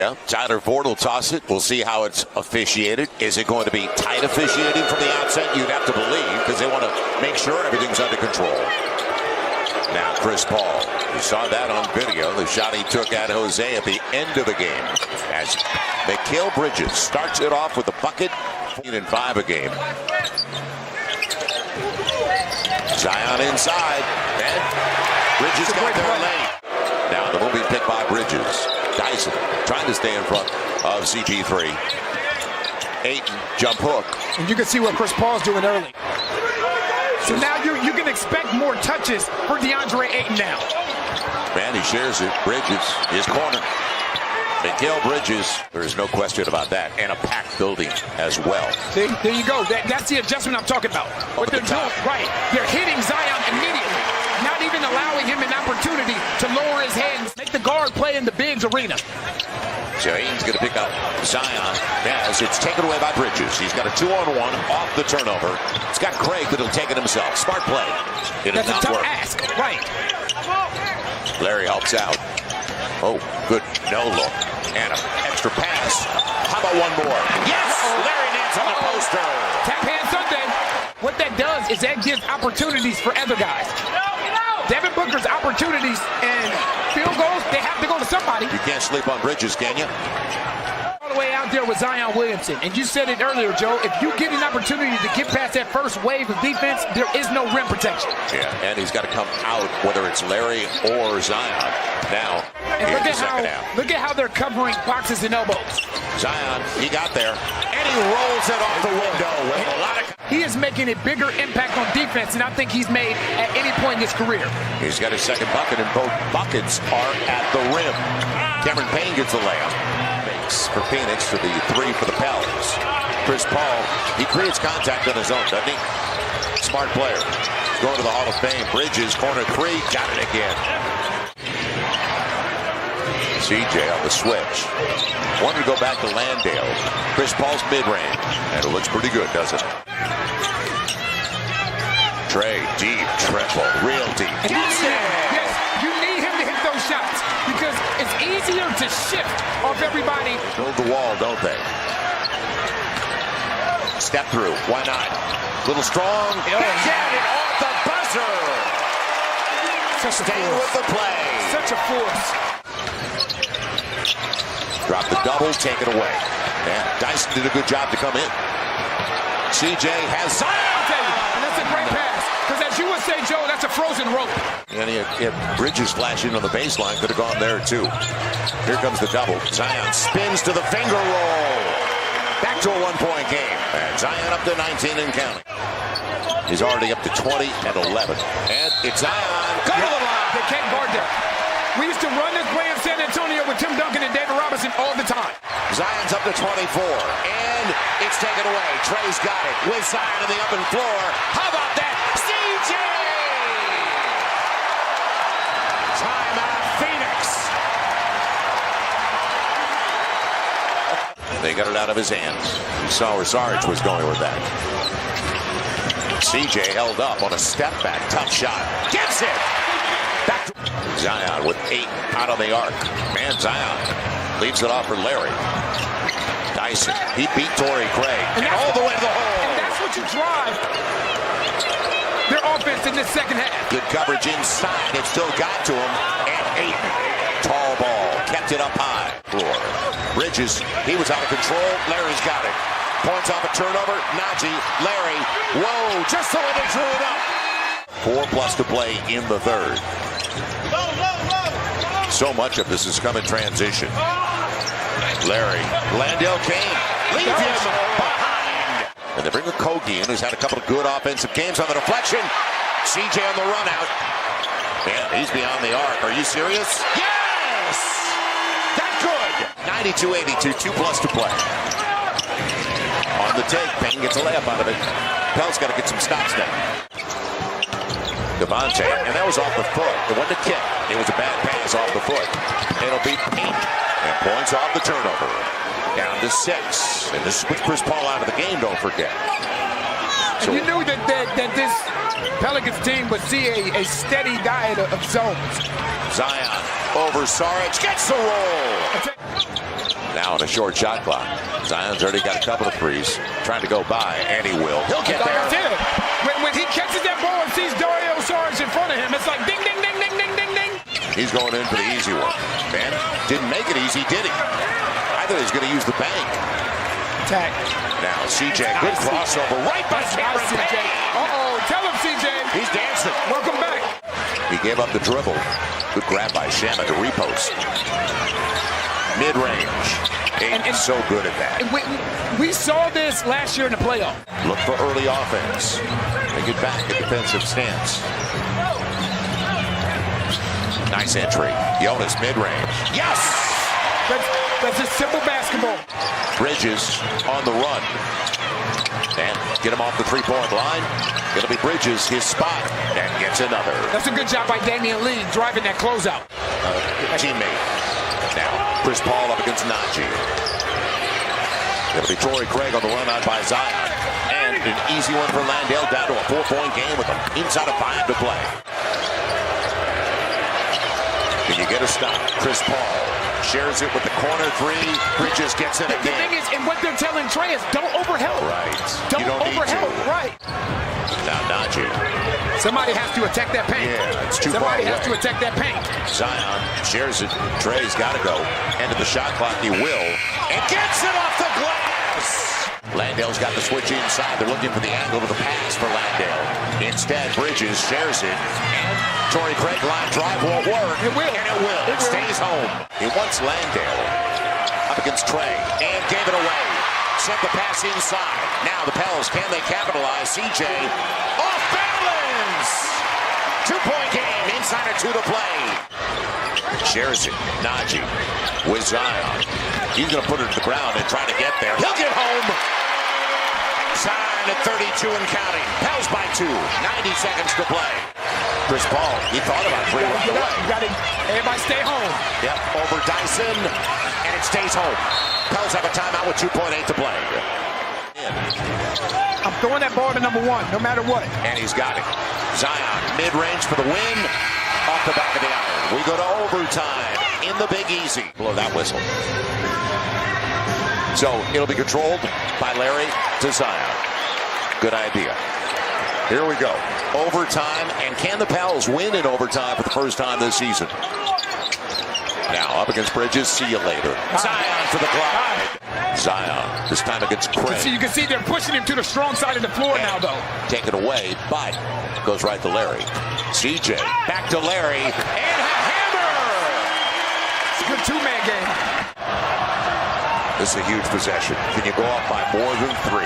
Yeah, Tyler Ford will toss it. We'll see how it's officiated. Is it going to be tight officiating from the outset? You'd have to believe, because they want to make sure everything's under control. Now Chris Paul. You saw that on video. The shot he took at Jose at the end of the game. As Mikal Bridges starts it off with a bucket. 14-5 a game. Zion inside. And Bridges got there late. Now the moving pick by Bridges. Dyson trying to stay in front of CP3. Ayton, jump hook. And you can see what Chris Paul's doing early. So now you can expect more touches for DeAndre Ayton now. Man, he shares it. Bridges, his corner. Mikal Bridges, there is no question about that. And a packed building as well. See, there you go. That's the adjustment I'm talking about. What they're doing, right. They're hitting Zion immediately. Not even allowing him an opportunity to lower his hands. Make the guard play in the bigs arena. So Ayton's going to pick up Zion as it's taken away by Bridges. He's got a 2-on-1 off the turnover. It's got Craig, but he'll take it himself. Smart play. That's a tough ask. Right. Larry helps out. Oh, good no look. And an extra pass. How about one more? Yes! Larry Nance on the poster. Tap hand Sunday. What that does is that gives opportunities for other guys. Devin Booker's opportunities and field goals, they have to go to somebody. You can't sleep on Bridges, can you? All the way out there with Zion Williamson. And you said it earlier, Joe, if you get an opportunity to get past that first wave of defense, there is no rim protection. Yeah, and he's got to come out, whether it's Larry or Zion. Now, and look at how they're covering boxes and elbows. Zion, he got there, and he rolls it off the window with a lot of... He is making a bigger impact on defense than I think he's made at any point in his career. He's got his second bucket, and both buckets are at the rim. Cameron Payne gets the layup. Makes for Phoenix for the three for the Pels. Chris Paul, he creates contact on his own, doesn't he? Smart player. Going to the Hall of Fame. Bridges, corner three, got it again. CJ on the switch. Wanted to go back to Landale. Chris Paul's mid-range. And it looks pretty good, doesn't it? Trey, deep, triple, real deep. Yes, you need him to hit those shots because it's easier to shift off everybody. Build the wall, don't they? Step through, why not? Little strong. Backhand it off the buzzer. Staying with the play. Such a force. Drop the double, take it away. And Dyson did a good job to come in. CJ has Zion. And that's a great pass. Because as you would say, Joe, that's a frozen rope. And he had Bridges flashing on the baseline. Could have gone there, too. Here comes the double. Zion spins to the finger roll. Back to a one-point game. And Zion up to 19 and counting. He's already up to 20 and 11. And it's Zion. Go to the line. They can't guard that. We used to run this play in San Antonio with Tim Duncan and David Robinson all the time. Zion's up to 24. And it's taken away. Trey's got it with Zion on the open floor. How about that? CJ! Timeout, Phoenix. They got it out of his hands. You saw where Sarge was going with that. CJ held up on a step back. Tough shot. Gets it! Back to Zion with 8 out on the arc. Man, Zion leaves it off for Larry. Dyson, he beat Torrey Craig. And all the way to the hole. And that's what you drive their offense in this second half. Good coverage inside. It still got to him. And Ayton, tall ball, kept it up high. Floor. Bridges, he was out of control. Larry's got it. Points off a turnover. Najee, Larry. Whoa, just so they drew it up. 4+ to play in the third. So much of this has come in transition. Larry, Landale Kane, leaves him behind. And they bring a Kogi in, who's had a couple of good offensive games on the deflection. CJ on the run out. Yeah, he's beyond the arc. Are you serious? Yes! That good! 92-82, 2+ to play. On the take, Payne gets a layup out of it. Pell's got to get some stops now. Devontae, and that was off the foot. It wasn't a kick. It was a bad pass off the foot. It'll be Payne. And points off the turnover. Down to 6. And this puts Chris Paul out of the game, don't forget. So you knew that this Pelicans team would see a steady diet of zones. Zion over Sarge. Gets the roll. on a short shot clock. Zion's already got a couple of threes. Trying to go by, and he will. He'll get there. That's it. When he catches that ball and sees Dario Saric in front of him, it's like ding, ding, ding, ding, ding, ding, ding. He's going in for the easy one. Man, didn't make it easy, did he? I thought he was going to use the bank. Attack. Now, CJ, good crossover right by Cameron Payne. Uh-oh, tell him, CJ. He's dancing. Welcome back. He gave up the dribble. Good grab by Shannon to repost. Mid-range. He's so good at that. We saw this last year in the playoff. Look for early offense. They get back a defensive stance. Nice entry. Jonas mid-range. Yes! That's just simple basketball. Bridges on the run. And get him off the three-point line. It'll be Bridges, his spot, and gets another. That's a good job by Damian Lee driving that closeout. Teammate. Now, Chris Paul up against Najee. It'll be Torrey Craig on the run out by Zion. And an easy one for Landale down to a 4-point game with them inside of 5 to play. Can you get a stop? Chris Paul shares it with the corner three. Bridges gets it again. The thing is, and what they're telling Trey is don't overhelp. Right. Don't overhelp. Right. Now Najee. Somebody has to attack that paint. Yeah, it's too Somebody far has to attack that paint. Zion shares it. Trey's got to go. End of the shot clock. He will. And gets it off the glass. Landale's got the switch inside. They're looking for the angle of the pass for Landale. Instead, Bridges shares it. And Torrey Craig line drive won't work. It will. And it will. It stays home. He wants Landale up against Trey. And gave it away. Sent the pass inside. Now the Pels, can they capitalize? CJ off balance. 2-point game. Inside of 2 to play. Shares it. Najee with Zion. He's going to put it to the ground and try to get there. He'll get home. Zion at 32 and counting. Pels by 2. 90 seconds to play. Chris Paul, he thought about 3 right away. Everybody stay home. Yep, over Dyson, and it stays home. Pels have a timeout with 2.8 to play. I'm throwing that ball to number 1, no matter what. And he's got it. Zion, mid-range for the win. Off the back of the iron. We go to overtime in the Big Easy. Blow that whistle. So it'll be controlled by Larry to Zion. Good idea. Here we go. Overtime, and can the Pels win in overtime for the first time this season? Now up against Bridges. See you later. Zion for the glide. Zion, this time against Craig. So you can see they're pushing him to the strong side of the floor now, though. Taken away, but goes right to Larry. CJ, back to Larry, and a hammer! It's a good two-man game. This is a huge possession. Can you go up by more than 3?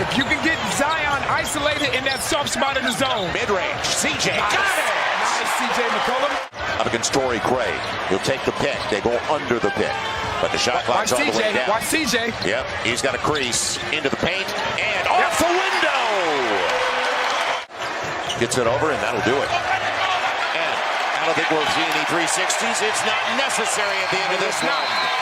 If you can get Zion isolated in that soft spot in the zone. Mid-range, CJ, got it! Nice, CJ McCollum. Up against Torrey Craig. He'll take the pick. They go under the pick. But the shot clock's on the way down. Watch CJ. Yep, he's got a crease into the paint and off the window. Gets it over, and that'll do it. And I don't think we'll see any 360s. It's not necessary at the end of this one.